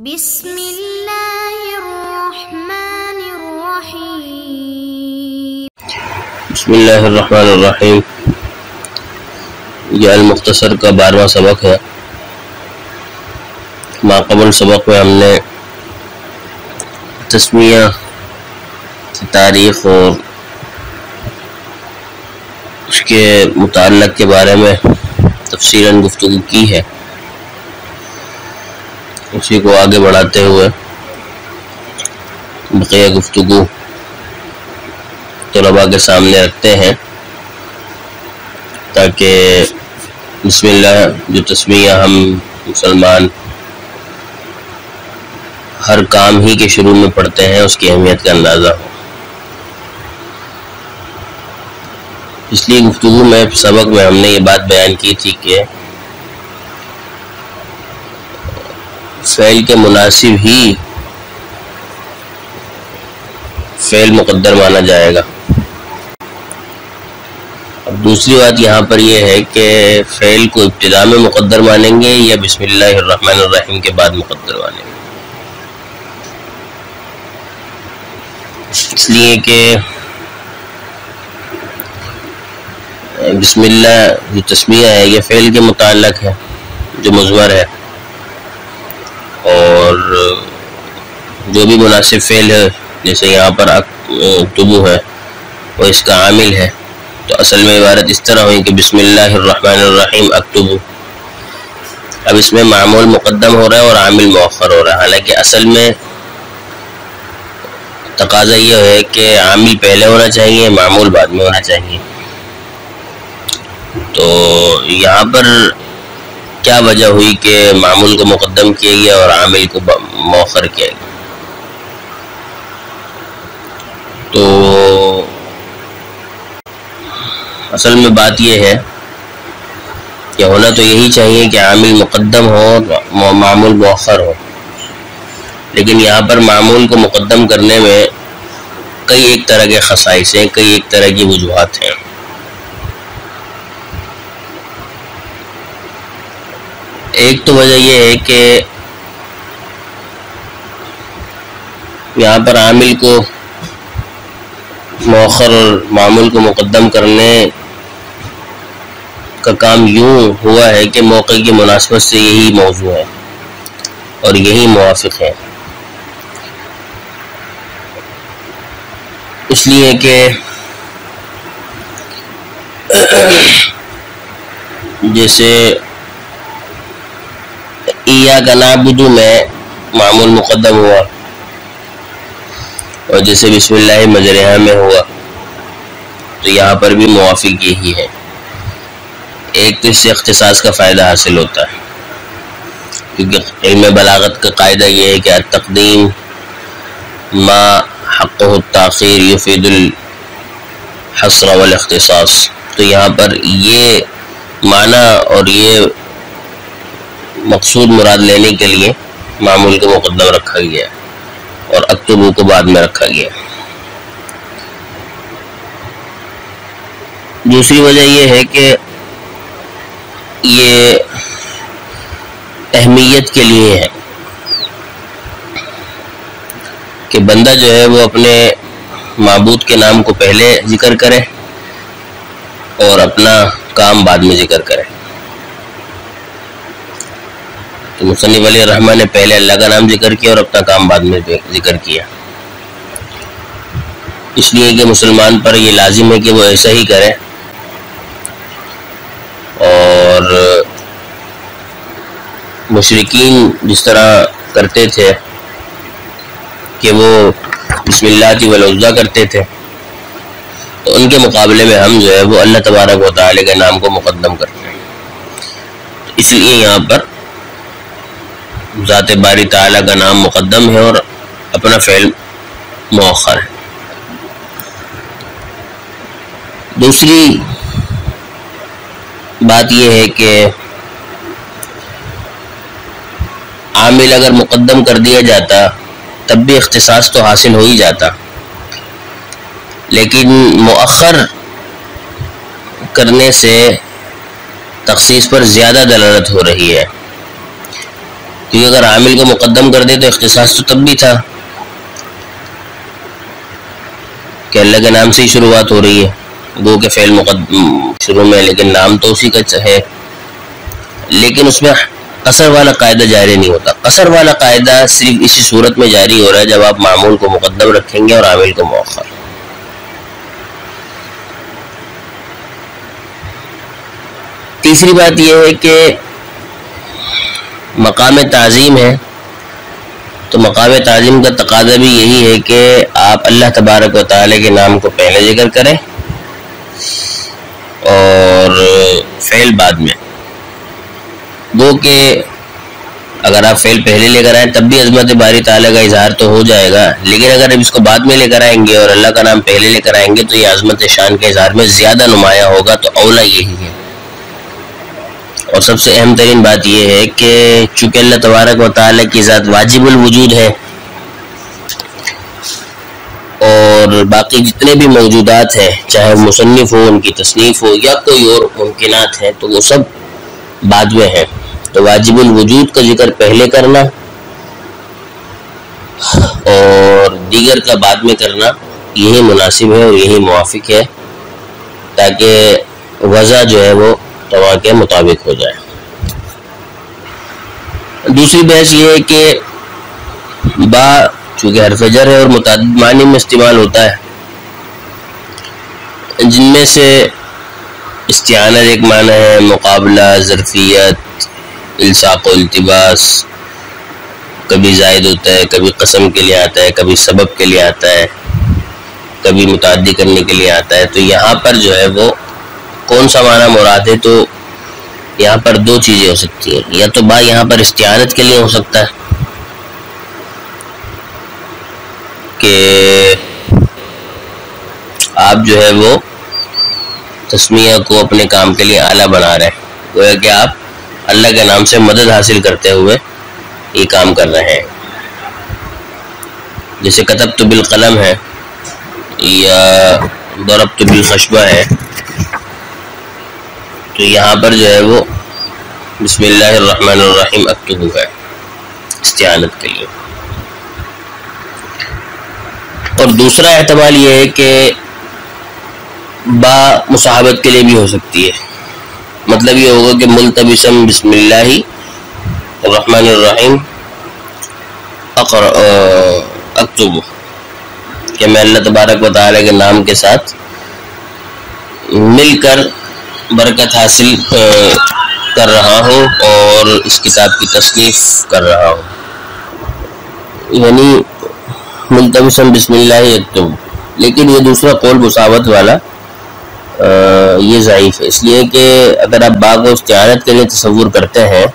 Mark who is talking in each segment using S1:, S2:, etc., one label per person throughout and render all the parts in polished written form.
S1: بسم اللہ الرحمن الرحیم۔
S2: بسم اللہ الرحمن الرحیم۔ یہ المختصر کا 12واں سبق ہے۔ ماقبل سبق میں ہم نے تسمیہ کی تاریخ اور اس کے متعلق کے بارے میں تفصیلاً گفتگو کی ہے۔ اسی کو آگے بڑھاتے ہوئے بقیہ گفتگو طلباء کے سامنے رکھتے ہیں تاکہ بسم اللہ جو تسمیہ ہم مسلمان ہر کام ہی کے شروع میں پڑھتے ہیں اس کی اہمیت کا اندازہ ہو۔ پچھلی گفتگو میں سبق میں ہم نے یہ بات بیان کی تھی کہ فعل کے مناسب ہی فعل مقدر مانا جائے گا۔ اب دوسری بات یہاں پر یہ ہے کہ فعل کو ابتدا میں مقدر مانیں گے یا بسم اللہ الرحمن الرحیم کے بعد مقدر مانیں گے۔ اس لیے کہ بسم اللہ جو تسمیہ ہے یہ فعل کے متعلق ہے جو مضمر ہے، اور جو بھی مناسب فعل ہے جیسے یہاں پر اکتبو ہے وہ اس کا عامل ہے، تو اصل میں عبارت اس طرح ہوئی کہ بسم اللہ الرحمن الرحیم اکتبو۔ اب اس میں معمول مقدم ہو رہا ہے اور عامل مؤخر ہو رہا ہے، حالانکہ اصل میں تقاضا یہ ہے کہ عامل پہلے ہونا چاہیے، معمول بعد میں ہونا چاہیے۔ تو یہاں پر کیا وجہ ہوئی کہ معمول کو مقدم کیا گیا اور عامل کو مؤخر کیا گیا؟ تو اصل میں بات یہ ہے کہ ہونا تو یہی چاہیے کہ عامل مقدم ہو اور معمول مؤخر ہو، لیکن یہاں پر معمول کو مقدم کرنے میں کئی ایک طرح کے خصائص ہیں، کئی ایک طرح کی وجوہات ہیں۔ ایک تو وجہ یہ ہے کہ یہاں پر عامل کو مؤخر اور معمول کو مقدم کرنے کا کام یوں ہوا ہے کہ موقع کی مناسبت سے یہی موضوع ہے اور یہی موافق ہے، اس لیے کہ جیسے ایاک نعبد میں معمول مقدم ہوا اور جیسے بسم اللہ مجریہا میں ہوا، تو یہاں پر بھی موافق یہی ہے۔ ایک تو اس سے اختصاص کا فائدہ حاصل ہوتا ہے، کیونکہ علم بلاغت کا قاعدہ یہ ہے کہ التقدیم ما حقہ التاخیر یفید الحصر والاختصاص، تو یہاں پر یہ معنی اور یہ مقصود مراد لینے کے لیے معمول کو مقدم رکھا گیا اور اکتبو کو بعد میں رکھا گیا۔ دوسری وجہ یہ ہے کہ یہ اہمیت کے لیے ہے کہ بندہ جو ہے وہ اپنے معبود کے نام کو پہلے ذکر کرے اور اپنا کام بعد میں ذکر کرے۔ تو مصنف علیہ الرحمہ نے پہلے اللہ کا نام ذکر کیا اور اپنا کام بعد میں ذکر کیا، اس لیے کہ مسلمان پر یہ لازم ہے کہ وہ ایسا ہی کرے، اور مشرکین جس طرح کرتے تھے کہ وہ بسم اللہ والعزیٰ کرتے تھے، تو ان کے مقابلے میں ہم جو ہے وہ اللہ تبارک و تعالی کے نام کو مقدم کرتے ہیں، اس لیے یہاں پر ذات باری تعالیٰ کا نام مقدم ہے اور اپنا فعل مؤخر ہے۔ دوسری بات یہ ہے کہ عامل اگر مقدم کر دیا جاتا تب بھی اختصاص تو حاصل ہو ہی جاتا، لیکن مؤخر کرنے سے تخصیص پر زیادہ دلالت ہو رہی ہے، کیونکہ اگر عامل کو مقدم کر دے تو اختصاص تو تب بھی تھا کہ اللہ کے نام سے ہی شروعات ہو رہی ہے، گو کہ فعل مقدم شروع میں، لیکن نام تو اسی کا ہے، لیکن اس میں قصر والا قاعدہ جاری نہیں ہوتا۔ قصر والا قاعدہ صرف اسی صورت میں جاری ہو رہا ہے جب آپ معمول کو مقدم رکھیں گے اور عامل کو مؤخر۔ تیسری بات یہ ہے کہ مقام تعظیم ہے، تو مقام تعظیم کا تقاضا بھی یہی ہے کہ آپ اللہ تبارک و تعالی کے نام کو پہلے ذکر کریں اور فعل بعد میں۔ گو کہ اگر آپ فعل پہلے لے کر آئیں تب بھی عظمت باری تعالیٰ کا اظہار تو ہو جائے گا، لیکن اگر اب اس کو بعد میں لے کر آئیں گے اور اللہ کا نام پہلے لے کر آئیں گے تو یہ عظمت شان کے اظہار میں زیادہ نمایاں ہوگا، تو اولا یہی ہے۔ اور سب سے اہم ترین بات یہ ہے کہ چونکہ اللہ تبارک و تعالیٰ کی ذات واجب الوجود ہے اور باقی جتنے بھی موجودات ہیں چاہے مصنف ہو، ان کی تصنیف ہو یا کوئی اور ممکنات ہیں تو وہ سب بعد میں ہیں، تو واجب الوجود کا ذکر پہلے کرنا اور دیگر کا بعد میں کرنا یہی مناسب ہے اور یہی موافق ہے، تاکہ وضع جو ہے وہ توا کے مطابق ہو جائے۔ دوسری بحث یہ ہے کہ با چونکہ حرف جر ہے اور متعدد معنی میں استعمال ہوتا ہے، جن میں سے استعانت ایک معنی ہے، مقابلہ، ظرفیت، الصاق و التباس، کبھی زائد ہوتا ہے، کبھی قسم کے لیے آتا ہے، کبھی سبب کے لیے آتا ہے، کبھی متعدی کرنے کے لیے آتا ہے۔ تو یہاں پر جو ہے وہ کون سا معنی مراد ہے، تو یہاں پر دو چیزیں ہو سکتی ہیں، یا تو با یہاں پر استعانت کے لیے ہو سکتا ہے کہ آپ جو ہے وہ تسمیہ کو اپنے کام کے لیے اعلیٰ بنا رہے ہیں، گویا کہ آپ اللہ کے نام سے مدد حاصل کرتے ہوئے یہ کام کر رہے ہیں، جیسے کتبت بالقلم ہے یا ضربت بالخشبہ ہے، تو یہاں پر جو ہے وہ بسم اللہ الرحمن الرحیم اکتب ہے استعانت کے لیے۔ اور دوسرا احتمال یہ ہے کہ با مصاحبت کے لیے بھی ہو سکتی ہے، مطلب یہ ہوگا کہ ملتبسم بسم اللہ الرحمن الرحیم اکتب، کہ میں اللہ تبارک و تعالی کے نام کے ساتھ مل کر برکت حاصل کر رہا ہوں اور اس کتاب کی تصنیف کر رہا ہوں، یعنی ملتبسم بسم اللہ اکتب۔ لیکن یہ دوسرا قول مصاحبت والا یہ ضعیف ہے، اس لیے کہ اگر آپ با کو استعانت کے لیے تصور کرتے ہیں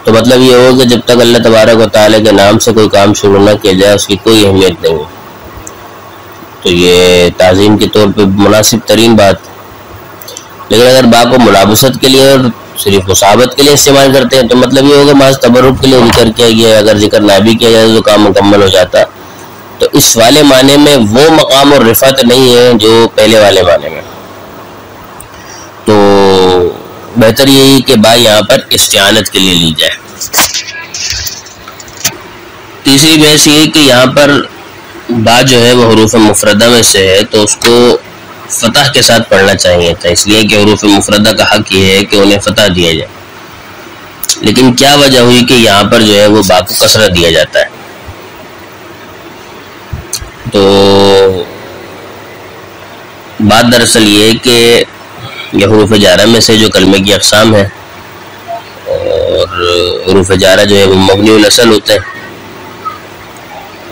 S2: تو مطلب یہ ہوگا کہ جب تک اللہ تبارک و تعالی کے نام سے کوئی کام شروع نہ کیا جائے اس کی کوئی اہمیت نہیں ہے، تو یہ تعظیم کے طور پہ مناسب ترین بات۔ لیکن اگر با کو ملابست کے لیے اور صرف مصاحبت کے لیے استعمال کرتے ہیں تو مطلب یہ ہوگا محض تبرک کے لیے ذکر کیا گیا ہے، اگر ذکر نہ بھی کیا جائے تو کام مکمل ہو جاتا، تو اس والے معنی میں وہ مقام اور رفعت نہیں ہے جو پہلے والے معنی میں، تو بہتر یہی کہ با یہاں پر استعانت کے لیے لی جائے۔ تیسری بحث یہ کہ یہاں پر با جو ہے وہ حروف مفردہ میں سے ہے تو اس کو فتح کے ساتھ پڑھنا چاہیے تھا، اس لیے کہ حروف مفردہ کا حق یہ ہے کہ انہیں فتح دیا جائے، لیکن کیا وجہ ہوئی کہ یہاں پر جو ہے وہ با کو کسرہ دیا جاتا ہے؟ تو بات دراصل یہ کہ یہ حروف جارہ میں سے جو کلمے کی اقسام ہے، اور حروف جارہ جو ہے وہ مبنی الاصل ہوتے ہیں،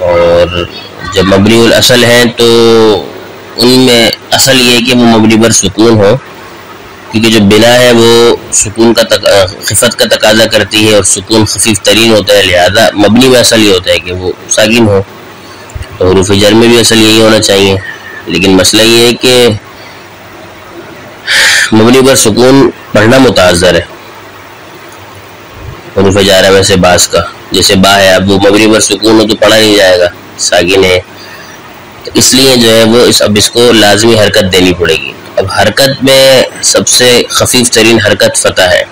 S2: اور جب مبنی الاصل ہیں تو ان میں اصل یہ ہے کہ وہ مبنی بر سکون ہو، کیونکہ جو بنا ہے وہ سکون کا خفت کا تقاضا کرتی ہے اور سکون خفیف ترین ہوتا ہے، لہذا مبنی میں اصل یہ ہوتا ہے کہ وہ ساکن ہو، تو حروف جر میں بھی اصل یہی ہونا چاہیے۔ لیکن مسئلہ یہ ہے کہ مبنی پر سکون پڑھنا متعذر ہے حروف جارہ میں سے بعض کا، جیسے با ہے، اب وہ مبنی پر سکون ہو تو پڑھا نہیں جائے گا، ساکن ہے، تو اس لیے جو ہے وہ اب اس کو لازمی حرکت دینی پڑے گی۔ اب حرکت میں سب سے خفیف ترین حرکت فتح ہے،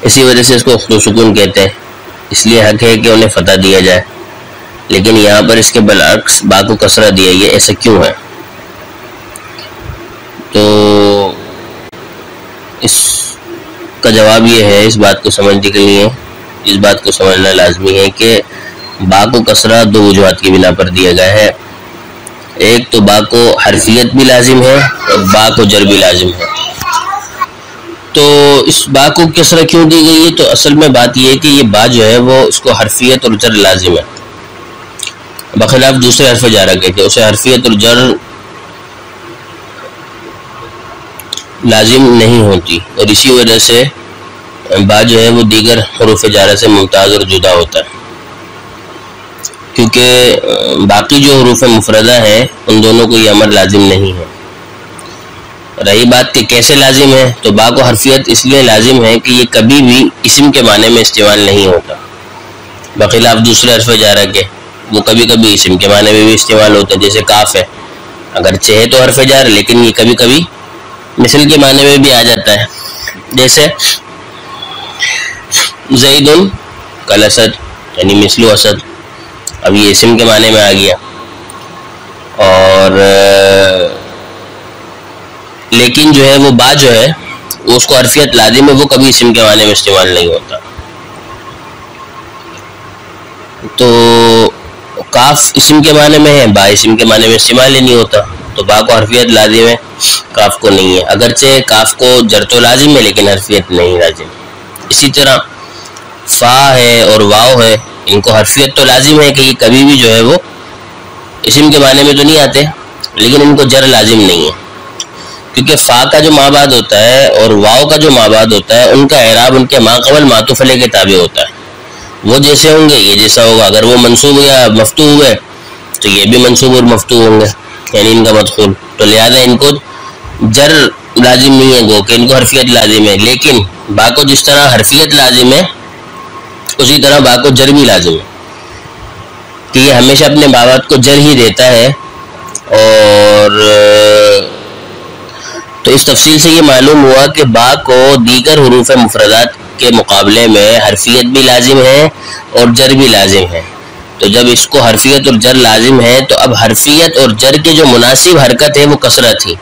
S2: اسی وجہ سے اس کو خلو سکون کہتے ہیں، اس لیے حق ہے کہ انہیں فتح دیا جائے، لیکن یہاں پر اس کے برعکس با کو کسرہ دیا گیا، ایسا کیوں ہے؟ تو اس کا جواب یہ ہے، اس بات کو سمجھنے کے لیے اس بات کو سمجھنا لازمی ہے کہ با کو کسرہ دو وجوہات کی بنا پر دیا گیا ہے۔ ایک تو با کو حرفیت بھی لازم ہے اور با کو جر بھی لازم ہے۔ تو اس با کو کسرہ کیوں دی گئی ہے؟ تو اصل میں بات یہ ہے کہ یہ با جو ہے وہ اس کو حرفیت اور جر لازم ہے، بخلاف دوسرے حرف جارہ کے کہ اسے حرفیت اور جر لازم نہیں ہوتی، اور اسی وجہ سے با جو ہے وہ دیگر حروف جارہ سے ممتاز اور جدا ہوتا ہے، کیونکہ باقی جو حروف مفردہ ہیں ان دونوں کو یہ امر لازم نہیں ہے۔ رہی بات کہ کیسے لازم ہے، تو با کو حرفیت اس لیے لازم ہے کہ یہ کبھی بھی اسم کے معنی میں استعمال نہیں ہوتا، بخلاف دوسرے حرف جارہ کے وہ کبھی کبھی اسم کے معنی میں بھی استعمال ہوتا ہے، جیسے کاف ہے، اگرچہ ہے تو حرف جار لیکن یہ کبھی کبھی مثل کے معنی میں بھی آ جاتا ہے، جیسے زید کل اسد، یعنی مثل اسد، اب یہ اسم کے معنی میں آ گیا، اور لیکن جو ہے وہ با جو ہے وہ اس کو حرفیت لازم ہے، وہ کبھی اسم کے معنی میں استعمال نہیں ہوتا۔ تو کاف اسم کے معنی میں ہے، با اسم کے معنی میں استعمال ہی نہیں ہوتا، تو با کو حرفیت لازم ہے، کاف کو نہیں ہے، اگرچہ کاف کو جر تو لازم ہے لیکن حرفیت نہیں لازم۔ اسی طرح فا ہے اور واو ہے، ان کو حرفیت تو لازم ہے کہ یہ کبھی بھی جو ہے وہ اسم کے معنی میں تو نہیں آتے، لیکن ان کو جر لازم نہیں ہے، کیونکہ فا کا جو ما بعد ہوتا ہے اور واو کا جو ما بعد ہوتا ہے ان کا اعراب ان کے ما قبل معطوف علیہ کے تابع ہوتا ہے، وہ جیسے ہوں گے یہ جیسا ہوگا، اگر وہ منصوب یا مفتوح ہوئے تو یہ بھی منصوب اور مفتوح ہوں گے، یعنی ان کا مدخول، تو لہذا ان کو جر لازم نہیں ہے، گو کہ ان کو حرفیت لازم ہے، لیکن با کو جس طرح حرفیت لازم ہے اسی طرح با کو جر بھی لازم ہے، کہ یہ ہمیشہ اپنے باوات کو جر ہی دیتا ہے، اور تو اس تفصیل سے یہ معلوم ہوا کہ با کو دیگر حروف مفردات کے مقابلے میں حرفیت بھی لازم ہے اور جر بھی لازم ہے، تو جب اس کو حرفیت اور جر لازم ہے تو اب حرفیت اور جر کے جو مناسب حرکت ہے وہ کسرہ تھی،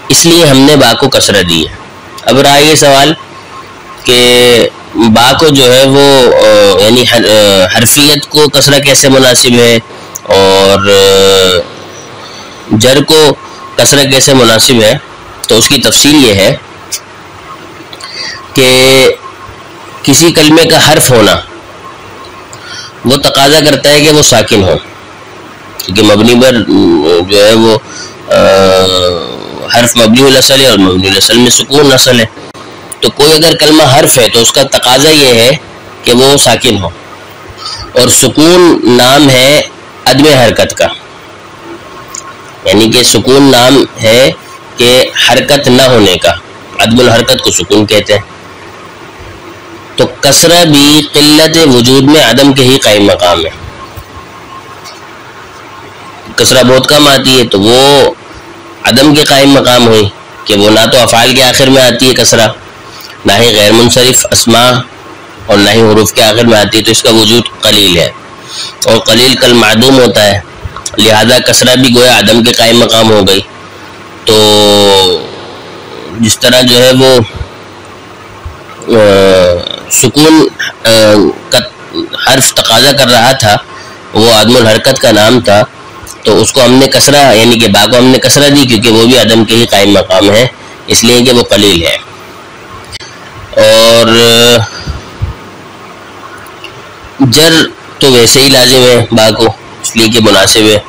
S2: اس لیے ہم نے با کو کسرہ دی ہے۔ اب رہا یہ سوال کہ با کو جو ہے وہ یعنی حرفیت کو کسرہ کیسے مناسب ہے اور جر کو کسرہ کیسے مناسب ہے، تو اس کی تفصیل یہ ہے کہ کسی کلمے کا حرف ہونا وہ تقاضا کرتا ہے کہ وہ ساکن ہو، کیونکہ مبنی پر جو ہے وہ حرف مبنی الاصل ہے اور مبنی الاصل میں سکون اصل ہے، تو کوئی اگر کلمہ حرف ہے تو اس کا تقاضا یہ ہے کہ وہ ساکن ہو، اور سکون نام ہے عدم حرکت کا، یعنی کہ سکون نام ہے کہ حرکت نہ ہونے کا، عدم الحرکت کو سکون کہتے ہیں، تو کسرہ بھی قلت وجود میں عدم کے ہی قائم مقام ہے، کسرہ بہت کم آتی ہے تو وہ عدم کے قائم مقام ہوئی کہ وہ نہ تو افعال کے آخر میں آتی ہے کسرہ، نہ ہی غیر منصرف اسماء اور نہ ہی حروف کے آخر میں آتی ہے، تو اس کا وجود قلیل ہے، اور قلیل کل معدوم ہوتا ہے، لہذا کسرہ بھی گویا عدم کے قائم مقام ہو گئی۔ تو جس طرح جو ہے وہ سکون کا حرف تقاضا کر رہا تھا وہ عدم الحرکت کا نام تھا، تو اس کو ہم نے کسرہ یعنی کہ با کو ہم نے کسرہ دی کیونکہ وہ بھی عدم کے ہی قائم مقام ہے، اس لیے کہ وہ قلیل ہے، اور جر تو ویسے ہی لازم ہے با کو، اس لیے کہ مناسب ہے۔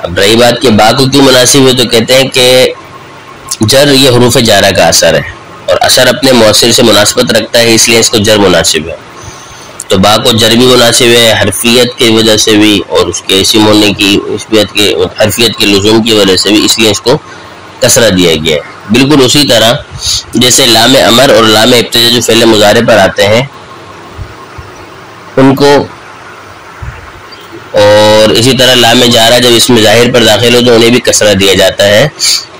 S2: اب رہی بات کہ با کو کیوں مناسب ہے، تو کہتے ہیں کہ جر یہ حروف جارہ کا اثر ہے، اور اثر اپنے مؤثر سے مناسبت رکھتا ہے، اس لیے اس کو جر مناسب ہے، تو با کو جر بھی مناسب ہے حرفیت کی وجہ سے بھی، اور اس کے اسم ہونے کی نسبت کے حرفیت کے لزوم کی وجہ سے بھی، اس لیے اس کو کسرہ دیا گیا ہے۔ بالکل اسی طرح جیسے لام امر اور لام ابتدا جو فعل مضارع پر آتے ہیں ان کو، اور اسی طرح لام جارہ جب اس میں ظاہر پر داخل ہو تو انہیں بھی کسرہ دیا جاتا ہے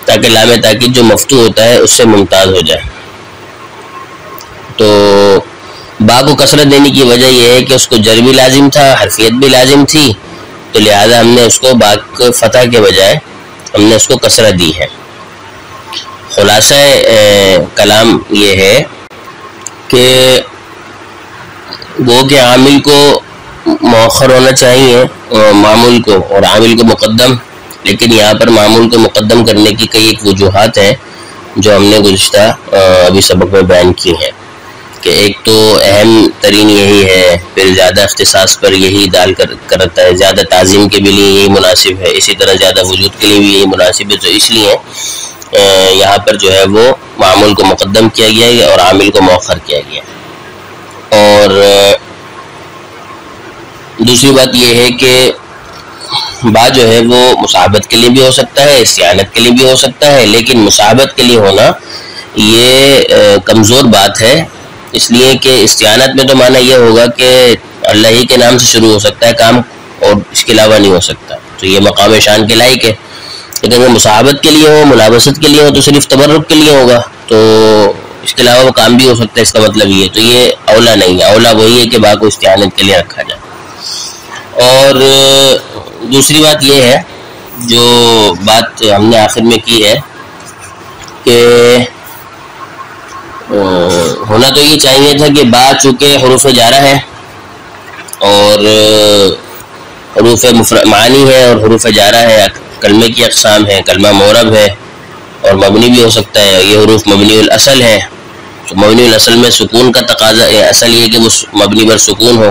S2: تاکہ لام تاکید جو مفتوح ہوتا ہے اس سے ممتاز ہو جائے۔ تو با کو کثرت دینے کی وجہ یہ ہے کہ اس کو جر بھی لازم تھا، حرفیت بھی لازم تھی، تو لہذا ہم نے اس کو با کو فتح کے بجائے ہم نے اس کو کثرت دی ہے۔ خلاصہ کلام یہ ہے کہ وہ کہ عامل کو مؤخر ہونا چاہیے معمول کو، اور عامل کو مقدم، لیکن یہاں پر معمول کو مقدم کرنے کی کئی ایک وجوہات ہیں جو ہم نے گزشتہ ابھی سبق میں بیان کی ہیں، کہ ایک تو اہم ترین یہی ہے، پھر زیادہ اختصاص پر یہی دال کرتا ہے، زیادہ تعظیم کے بھی لیے یہی مناسب ہے، اسی طرح زیادہ وجود کے لیے بھی یہی مناسب ہے، تو اس لیے یہاں پر جو ہے وہ معمول کو مقدم کیا گیا ہے اور عامل کو مؤخر کیا گیا ہے۔ اور دوسری بات یہ ہے کہ با جو ہے وہ مصاحبت کے لیے بھی ہو سکتا ہے، استعانت کے لیے بھی ہو سکتا ہے، لیکن مصاحبت کے لیے ہونا یہ کمزور بات ہے، اس لیے کہ استعانت میں تو معنی یہ ہوگا کہ اللہ ہی کے نام سے شروع ہو سکتا ہے کام اور اس کے علاوہ نہیں ہو سکتا، تو یہ مقام شان کے لائق ہے۔ لیکن اگر مصاحبت کے لیے ہو، ملابست کے لیے ہو تو صرف تبرک کے لیے ہوگا، تو اس کے علاوہ وہ کام بھی ہو سکتا ہے، اس کا مطلب یہ تو یہ اولا نہیں ہے، اولا وہی ہے کہ با کو استعانت کے لیے رکھا جائے۔ اور دوسری بات یہ ہے جو بات ہم نے آخر میں کی ہے کہ ہونا تو یہ چاہیے تھا کہ با چونکہ حروف جارہ ہے اور حروف معانی ہے اور حروف جارہ ہے، کلمے کی اقسام ہے، کلمہ معرب ہے اور مبنی بھی ہو سکتا ہے، یہ حروف مبنی الاصل ہے، تو مبنی الاصل میں سکون کا تقاضا ہے، اصل یہ کہ وہ مبنی پر سکون ہو،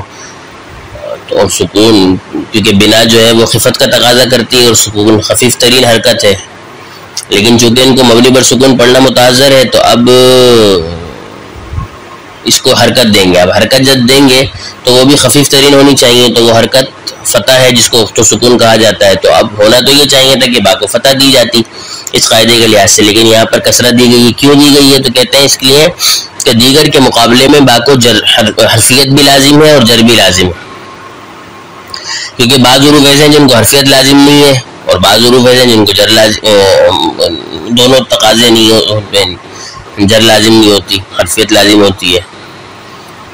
S2: اور سکون کیونکہ بنا جو ہے وہ خفت کا تقاضا کرتی ہے اور سکون خفیف ترین حرکت ہے، لیکن چونکہ ان کو مبنی پر سکون پڑھنا متعذر ہے تو اب اس کو حرکت دیں گے، اب حرکت جب دیں گے تو وہ بھی خفیف ترین ہونی چاہیے، تو وہ حرکت فتح ہے جس کو تو سکون کہا جاتا ہے، تو اب ہونا تو یہ چاہیے تھا کہ با کو فتح دی جاتی اس قاعدے کے لحاظ سے، لیکن یہاں پر کثرت دی گئی ہے۔ کیوں دی گئی ہے؟ تو کہتے ہیں اس لیے کہ دیگر کے مقابلے میں با کو حرفیت بھی لازم ہے اور جر بھی لازم ہے، کیونکہ بعض حروف ایسے ہیں جن کو حرفیت لازم نہیں ہے اور بعض حروف ایسے ہیں جن کو جر لازم، دونوں تقاضے نہیں ہوتے، جر لازم نہیں ہوتی، حرفیت لازم ہوتی ہے،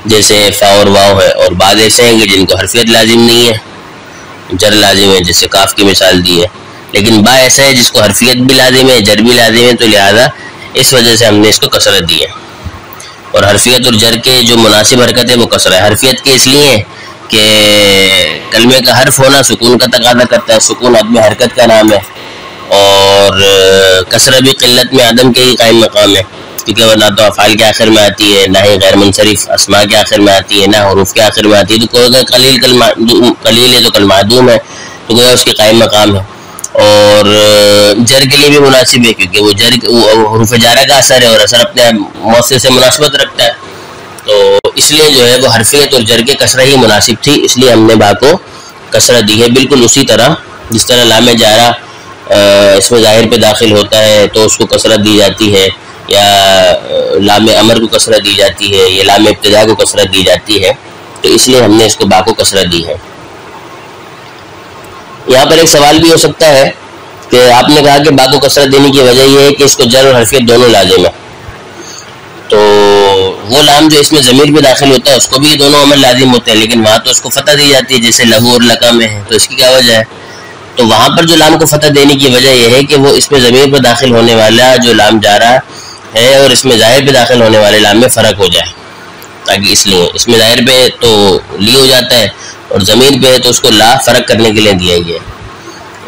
S2: جیسے فا اور واو ہے، اور بعض ایسے ہیں کہ جن کو حرفیت لازم نہیں ہے، جر لازم ہے، جیسے کاف کی مثال دی ہے، لیکن با ایسا ہے جس کو حرفیت بھی لازم ہے، جر بھی لازم ہے، تو لہذا اس وجہ سے ہم نے اس کو کثرت دی ہے۔ اور حرفیت اور جر کے جو مناسب حرکت ہے وہ کثرت ہے، حرفیت کے اس لیے کہ کلمے کا حرف ہونا سکون کا تقاضا کرتا ہے، سکون عدم حرکت کا نام ہے، اور کثرت بھی قلت میں عدم کے ہی قائم مقام ہے، کیونکہ وہ نہ تو افعال کے آخر میں آتی ہے، نہ ہی غیر منصرف اسماء کے آخر میں آتی ہے، نہ حروف کے آخر میں آتی ہے، تو کوئی قلیل ہے تو کل معدوم ہے، تو گویا اس کے قائم مقام ہے۔ اور جر کے لیے بھی مناسب ہے کیونکہ وہ جر حروف جارہ کا اثر ہے اور اثر اپنے موصل سے مناسبت رکھتا ہے، تو اس لیے جو ہے وہ حرفیت اور جر کے کثرت ہی مناسب تھی، اس لیے ہم نے با کو کثرت دی ہے۔ بالکل اسی طرح جس طرح لام جارہ اس میں ظاہر پہ داخل ہوتا ہے تو اس کو کثرت دی جاتی ہے، یا لام امر کو کثرت دی جاتی ہے، یا لام ابتدا کو کثرت دی جاتی ہے، تو اس لیے ہم نے اس کو با کو کثرت دی ہے۔ یہاں پر ایک سوال بھی ہو سکتا ہے کہ آپ نے کہا کہ با کو کثرت دینے کی وجہ یہ ہے کہ اس کو جر اور حرفیت دونوں لازم ہے، تو وہ لام جو اس میں ضمیر پہ داخل ہوتا ہے اس کو بھی دونوں عمل لازم ہوتے ہیں، لیکن وہاں تو اس کو فتح دی جاتی ہے، جیسے لہو اور لکا میں ہے، تو اس کی کیا وجہ ہے؟ تو وہاں پر جو لام کو فتح دینے کی وجہ یہ ہے کہ وہ اس میں ضمیر پہ داخل ہونے والا جو لام جارہ ہے اور اس میں ظاہر پہ داخل ہونے والے لام میں فرق ہو جائے، تاکہ اس لیے اس میں ظاہر پہ تو لی ہو جاتا ہے اور ضمیر پہ ہے تو اس کو لا فرق کرنے کے لیے دیا گیا ہے۔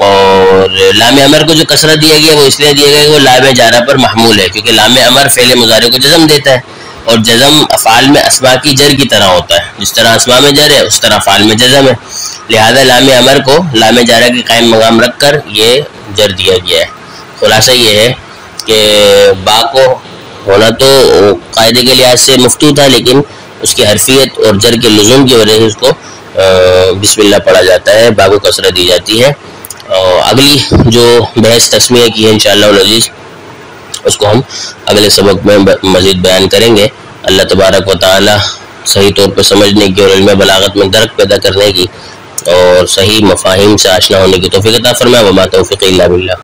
S2: اور لام امر کو جو کثرت دیا گیا وہ اس لیے دیا گیا کہ وہ لام جارہ پر محمول ہے، کیونکہ لام امر فعل مضارع کو جزم دیتا ہے، اور جزم افعال میں اسماء کی جر کی طرح ہوتا ہے، جس طرح اسماء میں جر ہے اس طرح افعال میں جزم ہے، لہذا لام امر کو لام جارہ کے قائم مقام رکھ کر یہ جر دیا گیا ہے۔ خلاصہ یہ ہے کہ با کو ہونا تو قاعدے کے لحاظ سے مفتو تھا، لیکن اس کی حرفیت اور جر کے لزوم کی وجہ سے اس کو بسم اللہ پڑھا جاتا ہے، با کو کثرت دی جاتی ہے۔ اگلی جو بحث تسمیہ کی ہے انشاءاللہ العزیز اس کو ہم اگلے سبق میں مزید بیان کریں گے۔ اللہ تبارک و تعالی صحیح طور پہ سمجھنے کی اور علم بلاغت میں درک پیدا کرنے کی اور صحیح مفاہیم سے آشنا ہونے کی توفیق عطا فرمائے۔ وما توفیق الا باللہ۔